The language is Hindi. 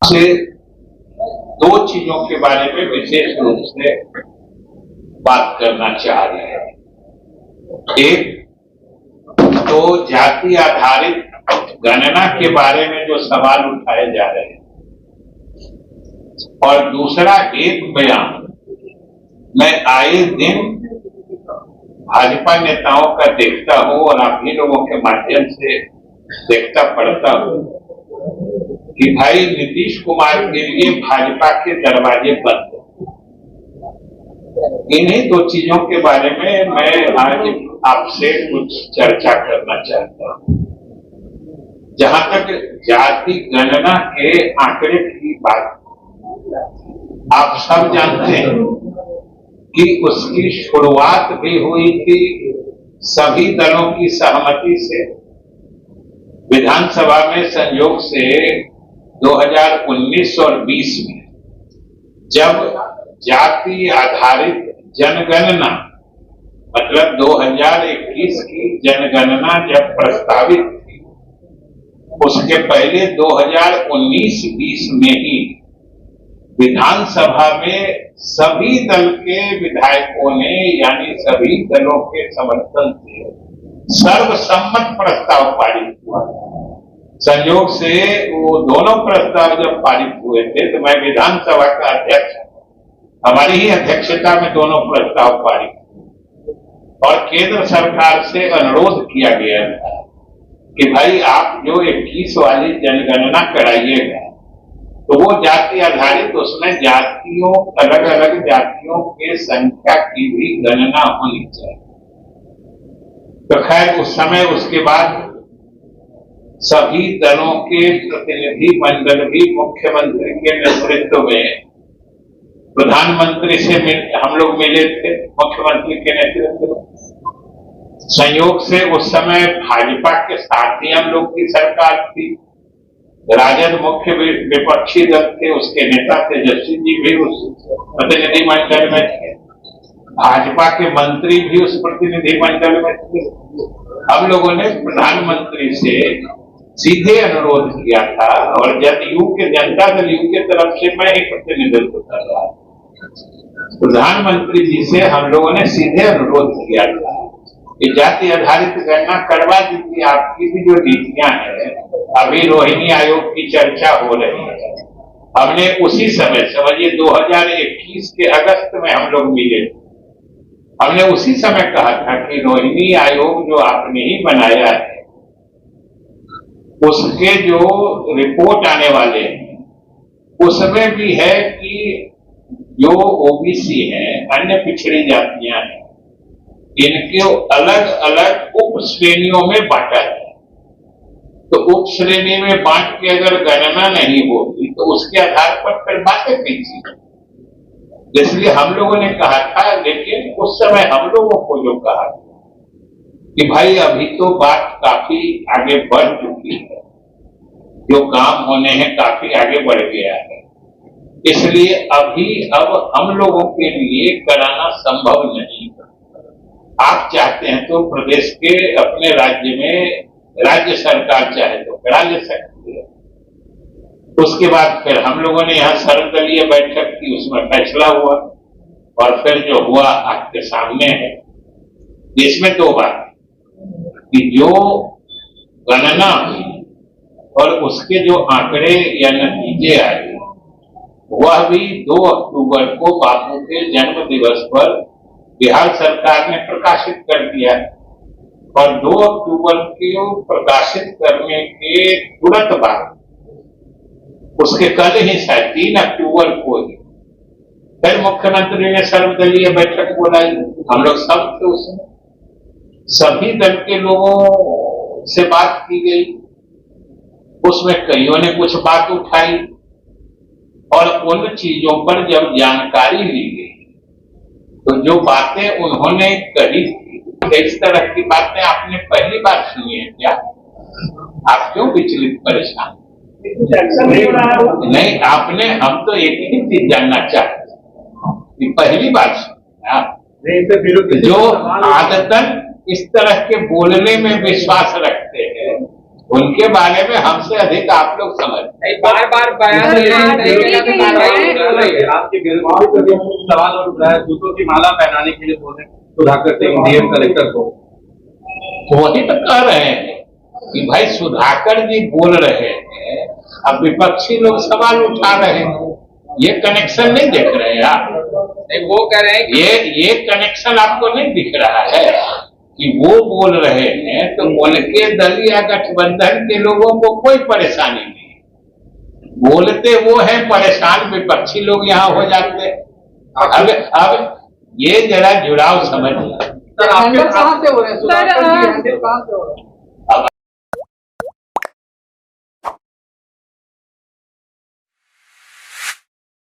से दो चीजों के बारे में विशेष रूप से बात करना चाह रहे हैं। एक तो जाति आधारित गणना के बारे में जो सवाल उठाए जा रहे हैं, और दूसरा एक बयान मैं आए दिन भाजपा नेताओं का देखता हूं और आप ही लोगों के माध्यम से देखता पढ़ता हूं कि भाई नीतीश कुमार के लिए भाजपा के दरवाजे बंद हैं। इन्हीं दो चीजों के बारे में मैं आज आपसे कुछ चर्चा करना चाहता हूं। जहां तक जाति गणना के आंकड़े की बात, आप सब जानते हैं कि उसकी शुरुआत भी हुई थी सभी दलों की सहमति से। विधानसभा में संयोग से 2019 और 20 में जब जाति आधारित जनगणना मतलब 2021 की जनगणना जब प्रस्तावित थी, उसके पहले 2019-20 में ही विधानसभा में सभी दल के विधायकों ने यानी सभी दलों के समर्थन से सर्वसम्मत प्रस्ताव पारित हुआ। संयोग से वो दोनों प्रस्ताव जब पारित हुए थे तो मैं विधानसभा का अध्यक्ष, हमारी ही अध्यक्षता में दोनों प्रस्ताव पारित हुए और केंद्र सरकार से अनुरोध किया गया था कि भाई आप जो 21 वाली जनगणना कराइएगा तो वो जाति आधारित, उसमें जातियों, अलग अलग जातियों के संख्या की भी गणना होनी चाहिए। तो खैर उस समय उसके बाद सभी दलों के प्रतिनिधि मंडल भी मुख्यमंत्री के नेतृत्व में प्रधानमंत्री से हम लोग मिले थे, मुख्यमंत्री के नेतृत्व में। संयोग से उस समय भाजपा के साथ ही हम लोग की सरकार थी। राजद मुख्य विपक्षी दल थे, उसके नेता तेजस्वी जी भी उस प्रतिनिधि मंडल में थे, भाजपा के मंत्री भी उस प्रतिनिधि मंडल में थे। हम लोगों ने प्रधानमंत्री से सीधे अनुरोध किया था और जदयू के, जनता दल यू के तरफ से मैं ही प्रतिनिधित्व कर रहा था। प्रधानमंत्री जी से हम लोगों ने सीधे अनुरोध किया था कि जाति आधारित गणना करवा दीजिए। आपकी भी जो नीतियां हैं, अभी रोहिणी आयोग की चर्चा हो रही है। हमने उसी समय, समझिए 2021 के अगस्त में हम लोग मिले, हमने उसी समय कहा था कि रोहिणी आयोग जो आपने ही बनाया है उसके जो रिपोर्ट आने वाले हैं उसमें भी है कि जो ओबीसी हैं, अन्य पिछड़ी जातियां हैं, इनके अलग अलग उप श्रेणियों में बांटा है। तो उप श्रेणी में बांट के अगर गणना नहीं होगी तो उसके आधार पर फिर बातें कीजिए। इसलिए हम लोगों ने कहा था, लेकिन उस समय हम लोगों को जो कहा कि भाई अभी तो बात काफी आगे बढ़ चुकी है, जो काम होने हैं काफी आगे बढ़ गया है, इसलिए अभी अब हम लोगों के लिए कराना संभव नहीं। आप चाहते हैं तो प्रदेश के अपने राज्य में राज्य सरकार चाहे तो करा ले सकती है। उसके बाद फिर हम लोगों ने यहाँ सर्वदलीय बैठक की, उसमें फैसला हुआ और फिर जो हुआ आपके सामने है। इसमें दो बात कि जो गणना हुई और उसके जो आंकड़े या नतीजे आए वह भी 2 अक्टूबर को बापू के जन्म दिवस पर बिहार सरकार ने प्रकाशित कर दिया और 2 अक्टूबर को प्रकाशित करने के तुरंत बाद उसके कल ही शायद 3 अक्टूबर को ही फिर मुख्यमंत्री ने सर्वदलीय बैठक बुलाई। हम लोग सब थे उसमें, सभी दल के लोगों से बात की गई। उसमें कईयों ने कुछ बात उठाई और उन चीजों पर जब जानकारी ली गई तो जो बातें उन्होंने कही थी, इस तरह की बातें आपने पहली बार सुनी है क्या? आप क्यों विचलित परेशान? नहीं, आपने, हम तो एक ही चीज जानना चाहते कि पहली बार सुना जो आदतन इस तरह के बोलने में विश्वास रखते हैं उनके बारे में हमसे अधिक आप लोग समझ। बार बार बयान आपके सवाल और उठाया, जूतों की माला पहनाने के लिए बोल रहे सुधाकर सिंह डीएम कलेक्टर को। वही तो कह रहे हैं कि भाई सुधाकर जी बोल रहे हैं, अब विपक्षी लोग सवाल उठा रहे हैं, ये कनेक्शन नहीं देख रहे हैं आप? नहीं, वो कह रहे हैं ये कनेक्शन आपको नहीं दिख रहा है कि वो बोल रहे हैं तो उनके दल या गठबंधन के लोगों को कोई परेशानी नहीं, बोलते वो है, परेशान विपक्षी लोग यहाँ हो जाते हैं। अब ये जरा जुड़ाव समझिए। हैंडल कहाँ से हो रहे हैं?